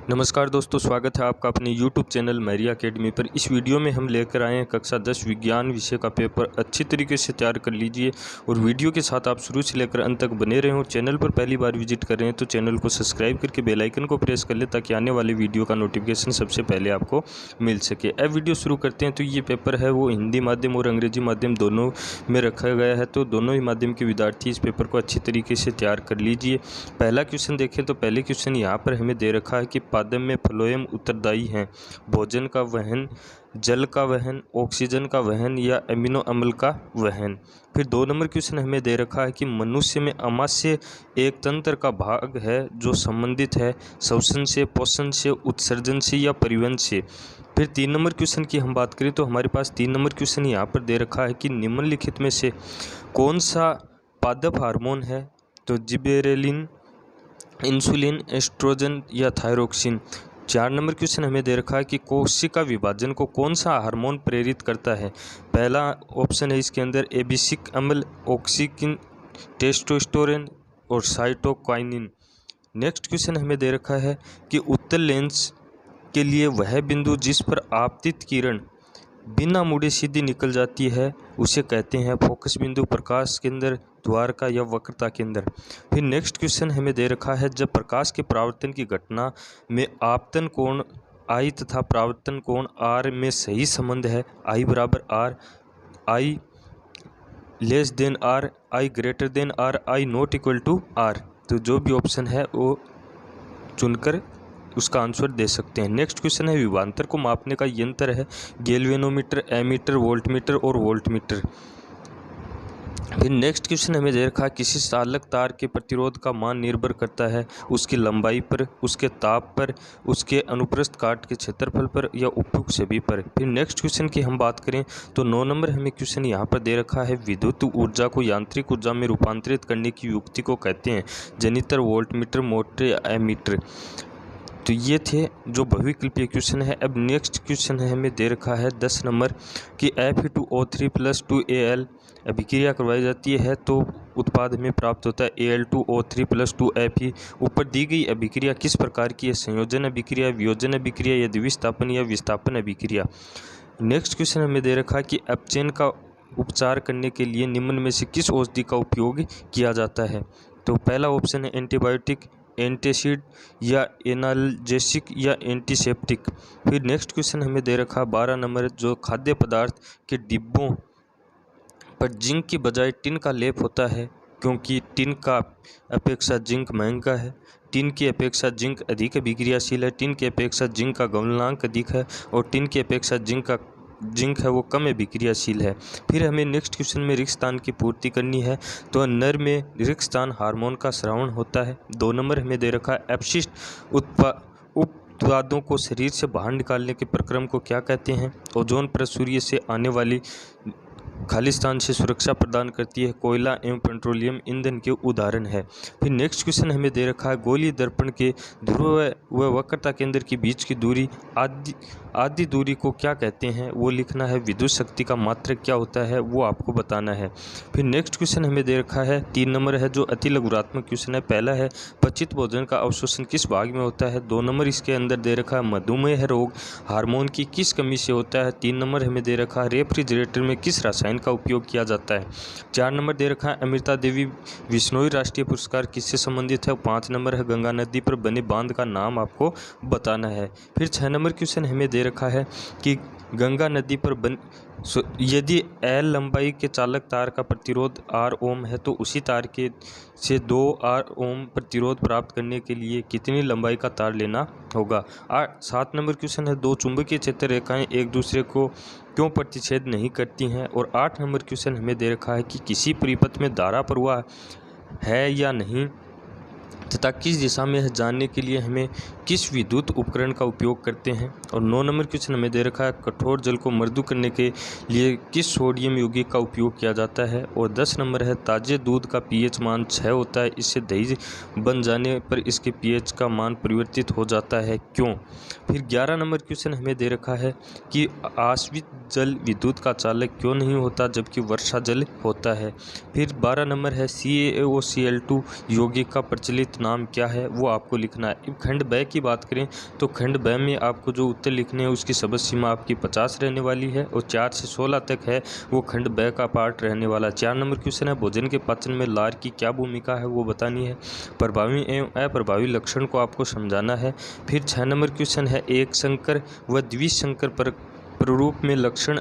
नमस्कार दोस्तों, स्वागत है आपका अपने YouTube चैनल मैरी एकेडमी पर। इस वीडियो में हम लेकर आए हैं कक्षा 10 विज्ञान विषय का पेपर। अच्छी तरीके से तैयार कर लीजिए और वीडियो के साथ आप शुरू से लेकर अंत तक बने रहें। और चैनल पर पहली बार विजिट कर रहे हैं तो चैनल को सब्सक्राइब करके बेल आइकन को प्रेस कर लें ताकि आने वाले वीडियो का नोटिफिकेशन सबसे पहले आपको मिल सके। अब वीडियो शुरू करते हैं। तो ये पेपर है वो हिंदी माध्यम और अंग्रेजी माध्यम दोनों में रखा गया है, तो दोनों ही माध्यम के विद्यार्थी इस पेपर को अच्छी तरीके से तैयार कर लीजिए। पहला क्वेश्चन देखें तो पहले क्वेश्चन यहाँ पर हमें दे रखा है कि पादप में फ्लोएम उत्तरदायी हैं, भोजन का वहन, जल का वहन, ऑक्सीजन का वहन या अमीनो अम्ल का वहन। फिर 2 नंबर क्वेश्चन हमें दे रखा है कि मनुष्य में अमाशय एक तंत्र का भाग है जो संबंधित है श्वसन से, पोषण से, उत्सर्जन से या परिवहन से। फिर 3 नंबर क्वेश्चन की हम बात करें तो हमारे पास 3 नंबर क्वेश्चन यहाँ पर दे रखा है कि निम्नलिखित में से कौन सा पादप हार्मोन है, तो जिबेरेलिन, इंसुलिन, एस्ट्रोजन या थायरोक्सिन। 4 नंबर क्वेश्चन हमें दे रखा है कि कोशिका विभाजन को कौन सा हार्मोन प्रेरित करता है। पहला ऑप्शन है इसके अंदर एबिसिक अम्ल, ऑक्सीकिन, टेस्टोस्टेरोन और साइटोकाइनिन। नेक्स्ट क्वेश्चन हमें दे रखा है कि उत्तल लेंस के लिए वह बिंदु जिस पर आपतित किरण बिना मुड़े सीधी निकल जाती है उसे कहते हैं फोकस बिंदु, प्रकाश केंद्र, द्वारका या वक्रता केंद्र। फिर नेक्स्ट क्वेश्चन हमें दे रखा है जब प्रकाश के परावर्तन की घटना में आपतन कोण I तथा परावर्तन कोण R में सही संबंध है, I बराबर R, I less than R, I greater than R, I not equal to R, तो जो भी ऑप्शन है वो चुनकर उसका आंसर दे सकते हैं। नेक्स्ट क्वेश्चन है विभवांतर को मापने का यंत्र है गैल्वेनोमीटर, एमीटर, वोल्टमीटर और वोल्टमीटर। फिर नेक्स्ट क्वेश्चन हमें दे रखा है किसी चालक तार के प्रतिरोध का मान निर्भर करता है उसकी लंबाई पर, उसके ताप पर, उसके अनुप्रस्थ काट के क्षेत्रफल पर या उपयुक्त सभी पर। फिर नेक्स्ट क्वेश्चन की हम बात करें तो 9 नंबर हमें क्वेश्चन यहाँ पर दे रखा है विद्युत ऊर्जा को यांत्रिक ऊर्जा में रूपांतरित करने की युक्ति को कहते हैं जनित्र, वोल्टमीटर, मोटर या एमीटर। तो ये थे जो बहुविकल्पीय क्वेश्चन है। अब नेक्स्ट क्वेश्चन है हमें दे रखा है 10 नंबर कि Fe2O3 + 2Al अभिक्रिया करवाई जाती है तो उत्पाद हमें प्राप्त होता है Al2O3 + 2Fe। ऊपर दी गई अभिक्रिया किस प्रकार की है, संयोजन अभिक्रिया, वियोजन अभिक्रिया या द्विविस्थापन या विस्थापन अभिक्रिया। नेक्स्ट क्वेश्चन हमें दे रखा है कि अपचयन का उपचार करने के लिए निम्न में से किस औषधि का उपयोग किया जाता है। तो पहला ऑप्शन है एंटीबायोटिक, एंटीसिड या एनाल्जेसिक या एंटीसेप्टिक। फिर नेक्स्ट क्वेश्चन हमें दे रखा 12 नंबर जो खाद्य पदार्थ के डिब्बों पर जिंक की बजाय टिन का लेप होता है क्योंकि टिन का अपेक्षा जिंक महंगा है, टिन की अपेक्षा जिंक अधिक अभिक्रियाशील है, टिन की अपेक्षा जिंक का गलनांक अधिक है और टिन की अपेक्षा जिंक है वो कम अभिक्रियाशील है। फिर हमें नेक्स्ट क्वेश्चन में रिक्तस्थान की पूर्ति करनी है तो नर में रिक्तस्थान हार्मोन का स्रावण होता है। 2 नंबर हमें दे रखा है अपशिष्ट उत्पादों को शरीर से बाहर निकालने के प्रक्रम को क्या कहते हैं। ओजोन परत सूर्य से आने वाली खालिस्तान से सुरक्षा प्रदान करती है, कोयला एवं पेट्रोलियम ईंधन के उदाहरण है। फिर नेक्स्ट क्वेश्चन हमें दे रखा है गोलीय दर्पण के ध्रुव व वक्रता केंद्र के बीच की दूरी आदि दूरी को क्या कहते हैं वो लिखना है। विद्युत शक्ति का मात्रक क्या होता है वो आपको बताना है। फिर नेक्स्ट क्वेश्चन हमें दे रखा है 3 नंबर है जो अति लघुरात्मक क्वेश्चन है। पहला है पचित भोजन का अवशोषण किस भाग में होता है। 2 नंबर इसके अंदर दे रखा है मधुमेह रोग हार्मोन की किस कमी से होता है। 3 नंबर हमें दे रखा है रेफ्रिजरेटर में किस रसायन का उपयोग किया जाता है। 4 नंबर दे रखा है अमृता देवी बिश्नोई राष्ट्रीय पुरस्कार किससे संबंधित है। 5 नंबर है गंगा नदी पर बने बांध का नाम आपको बताना है। फिर 6 नंबर क्वेश्चन हमें दे रखा है कि गंगा नदी पर यदि L लंबाई के चालक तार का प्रतिरोध R ओम है तो उसी तार के से 2 R ओम प्रतिरोध प्राप्त करने के लिए कितनी लंबाई का तार लेना होगा। 7 नंबर क्वेश्चन है 2 चुंबकीय क्षेत्र रेखाएं एक दूसरे को क्यों प्रतिच्छेद नहीं करती हैं। और 8 नंबर क्वेश्चन हमें दे रखा है कि किसी परिपथ में धारा प्रवाह है या नहीं तथा किस दिशा में है जानने के लिए हमें किस विद्युत उपकरण का उपयोग करते हैं। और 9 नंबर क्वेश्चन हमें दे रखा है कठोर जल को मृदु करने के लिए किस सोडियम यौगिक का उपयोग किया जाता है। और 10 नंबर है ताजे दूध का पीएच मान 6 होता है, इससे दही बन जाने पर इसके पीएच का मान परिवर्तित हो जाता है क्यों। फिर 11 नंबर क्वेश्चन हमें दे रखा है कि आश्रित जल विद्युत का चालक क्यों नहीं होता जबकि वर्षा जल होता है। फिर 12 नंबर है CaOCl2 यौगिक का प्रचलित नाम क्या है वो आपको लिखना है। खंड ब की बात करें तो खंड ब में आपको जो उत्तर लिखने हैं उसकी शब्द सीमा आपकी 50 रहने वाली है और 4 से 16 तक है वो खंड ब का पार्ट रहने वाला। 4 नंबर क्वेश्चन है भोजन के पाचन में लार की क्या भूमिका है वो बतानी है। प्रभावी एवं अप्रभावी लक्षण को आपको समझाना है। फिर 6 नंबर क्वेश्चन है एक संकर व द्विसंकर प्ररूप में लक्षण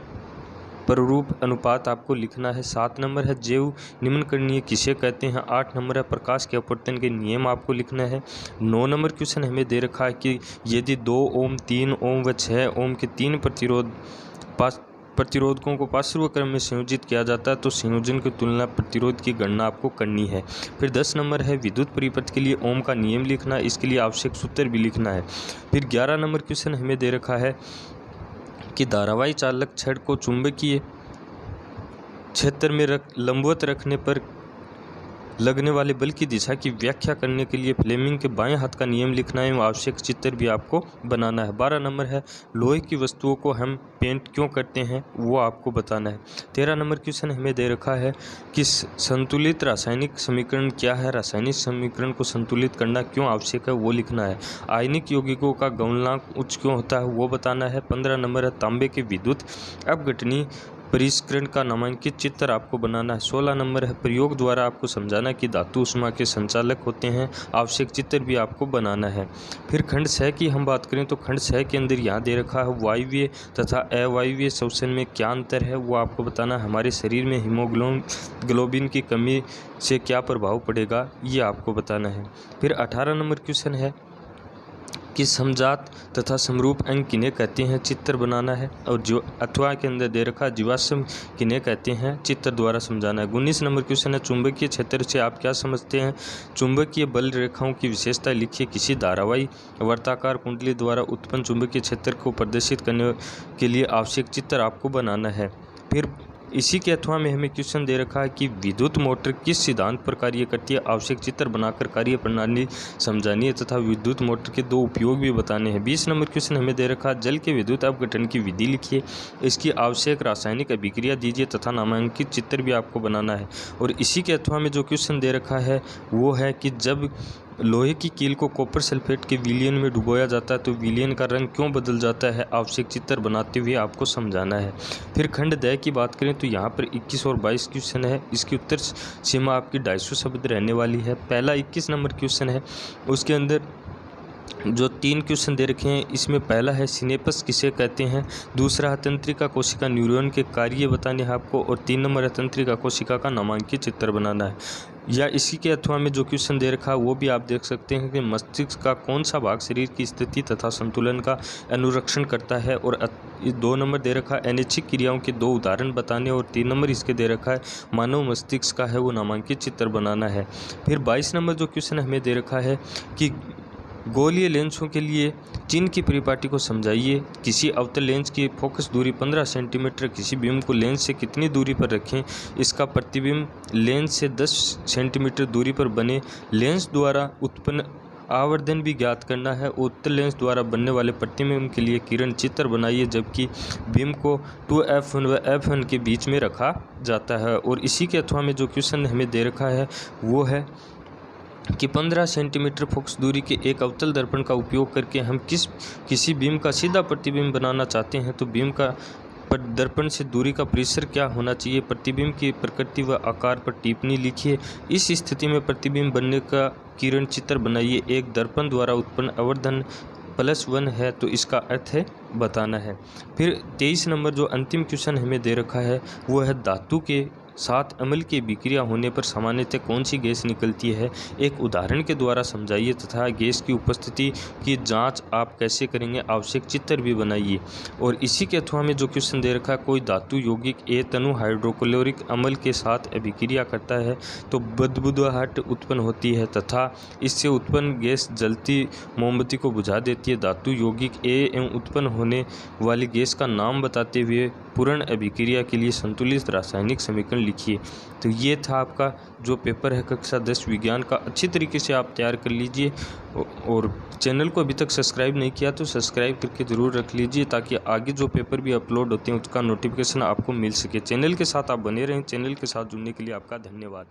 प्ररूप अनुपात आपको लिखना है। 7 नंबर है जैव निम्नकरणीय किसे कहते हैं। 8 नंबर है प्रकाश के अपवर्तन के नियम आपको लिखना है। 9 नंबर क्वेश्चन हमें दे रखा है कि यदि 2 ओम 3 ओम व 6 ओम के 3 प्रतिरोधकों को पार्श्व क्रम में संयोजित किया जाता है तो संयोजन की तुलना प्रतिरोध की गणना आपको करनी है। फिर 10 नंबर है विद्युत परिपथ के लिए ओम का नियम लिखना है, इसके लिए आवश्यक सूत्र भी लिखना है। फिर 11 नंबर क्वेश्चन हमें दे रखा है कि धारावाही चालक छड़ को चुंबकीय क्षेत्र में लंबवत रखने पर लगने वाले बल की दिशा की व्याख्या करने के लिए फ्लेमिंग के बाएं हाथ का नियम लिखना है। आवश्यक चित्र भी आपको बनाना है। 12 नंबर है लोहे की वस्तुओं को हम पेंट क्यों करते हैं वो आपको बताना है। 13 नंबर क्वेश्चन हमें दे रखा है कि संतुलित रासायनिक समीकरण क्या है, रासायनिक समीकरण को संतुलित करना क्यों आवश्यक है वो लिखना है। आयनिक यौगिकों का गलनांक उच्च क्यों होता है वो बताना है। 15 नंबर है तांबे के विद्युत अपघटनीय परिष्करण का नामांकित चित्र आपको बनाना है। 16 नंबर है प्रयोग द्वारा आपको समझाना कि धातु ऊष्मा के संचालक होते हैं, आवश्यक चित्र भी आपको बनाना है। फिर खंड 6 की हम बात करें तो खंड 6 के अंदर यहाँ दे रखा है वायवीय तथा अवायवीय श्वसन में क्या अंतर है वो आपको बताना है। हमारे शरीर में हीमोग्लोबिन की कमी से क्या प्रभाव पड़ेगा ये आपको बताना है। फिर 18 नंबर क्वेश्चन है कि समजात तथा समरूप अंग किन्हें कहते हैं, चित्र बनाना है। और जो अथवा के अंदर दे रखा जीवाश्म किन्हें कहते हैं, चित्र द्वारा समझाना है। 19 नंबर क्वेश्चन है चुंबकीय क्षेत्र से आप क्या समझते हैं, चुंबकीय बल रेखाओं की विशेषता लिखिए। किसी धारावाही वर्ताकार कुंडली द्वारा उत्पन्न चुंबकीय क्षेत्र को प्रदर्शित करने के लिए आवश्यक चित्र आपको बनाना है। फिर इसी के अथवा में हमें क्वेश्चन दे रखा है कि विद्युत मोटर किस सिद्धांत पर कार्य करती है, आवश्यक चित्र बनाकर कार्य प्रणाली समझानी है तथा विद्युत मोटर के 2 उपयोग भी बताने हैं। 20 नंबर क्वेश्चन हमें दे रखा है जल के विद्युत अपघटन की विधि लिखिए, इसकी आवश्यक रासायनिक अभिक्रिया दीजिए तथा नामांकित चित्र भी आपको बनाना है। और इसी के अथवा में जो क्वेश्चन दे रखा है वो है कि जब लोहे की कील को कॉपर सल्फेट के विलयन में डुबोया जाता है तो विलयन का रंग क्यों बदल जाता है, आवश्यक चित्र बनाते हुए आपको समझाना है। फिर खंड द की बात करें तो यहाँ पर 21 और 22 क्वेश्चन है, इसकी उत्तर सीमा आपकी 250 शब्द रहने वाली है। पहला 21 नंबर क्वेश्चन है, उसके अंदर जो 3 क्वेश्चन दे रखे हैं इसमें पहला है सिनेपस किसे कहते हैं, दूसरा है तंत्रिका कोशिका न्यूरॉन के कार्य बताने हैं आपको, और 3 नंबर है तंत्रिका कोशिका का नामांकित चित्र बनाना है। या इसी के अथवा में जो क्वेश्चन दे रखा है वो भी आप देख सकते हैं कि मस्तिष्क का कौन सा भाग शरीर की स्थिति तथा संतुलन का अनुरक्षण करता है, और 2 नंबर दे रखा है अनैच्छिक क्रियाओं के 2 उदाहरण बताने, और 3 नंबर इसके दे रखा है मानव मस्तिष्क का है वो नामांकित चित्र बनाना है। फिर 22 नंबर जो क्वेश्चन हमें दे रखा है कि गोलीय लेंसों के लिए चिन्ह की परिपाटी को समझाइए। किसी अवतल लेंस की फोकस दूरी 15 सेंटीमीटर, किसी बीम को लेंस से कितनी दूरी पर रखें, इसका प्रतिबिंब लेंस से 10 सेंटीमीटर दूरी पर बने, लेंस द्वारा उत्पन्न आवर्धन भी ज्ञात करना है। उत्तल लेंस द्वारा बनने वाले प्रतिबिंब के लिए किरण चित्र बनाइए जबकि बीम को 2f1 व f1 के बीच में रखा जाता है। और इसी के अथवा में जो क्वेश्चन हमें दे रखा है वो है कि 15 सेंटीमीटर फोकस दूरी के एक अवतल दर्पण का उपयोग करके हम किसी बीम का सीधा प्रतिबिंब बनाना चाहते हैं तो बीम का दर्पण से दूरी का परिसर क्या होना चाहिए, प्रतिबिंब की प्रकृति व आकार पर टिप्पणी लिखिए। इस स्थिति में प्रतिबिंब बनने का किरण चित्र बनाइए। एक दर्पण द्वारा उत्पन्न आवर्धन +1 है तो इसका अर्थ है बताना है। फिर 23 नंबर जो अंतिम क्वेश्चन हमें दे रखा है वो है धातु के साथ अम्ल की विक्रिया होने पर सामान्यतः कौन सी गैस निकलती है, एक उदाहरण के द्वारा समझाइए तथा गैस की उपस्थिति की जांच आप कैसे करेंगे, आवश्यक चित्र भी बनाइए। और इसी के अथवा में जो क्वेश्चन दे रखा है कोई धातु यौगिक ए तनु हाइड्रोक्लोरिक अम्ल के साथ अभिक्रिया करता है तो बदबूदाहट उत्पन्न होती है तथा इससे उत्पन्न गैस जलती मोमबत्ती को बुझा देती है। धातु यौगिक ए एवं उत्पन्न होने वाली गैस का नाम बताते हुए पूर्ण अभिक्रिया के लिए संतुलित रासायनिक समीकरण लिखिए। तो ये था आपका जो पेपर है कक्षा 10 विज्ञान का, अच्छी तरीके से आप तैयार कर लीजिए। और चैनल को अभी तक सब्सक्राइब नहीं किया तो सब्सक्राइब करके ज़रूर रख लीजिए ताकि आगे जो पेपर भी अपलोड होते हैं उसका नोटिफिकेशन आपको मिल सके। चैनल के साथ आप बने रहें। चैनल के साथ जुड़ने के लिए आपका धन्यवाद।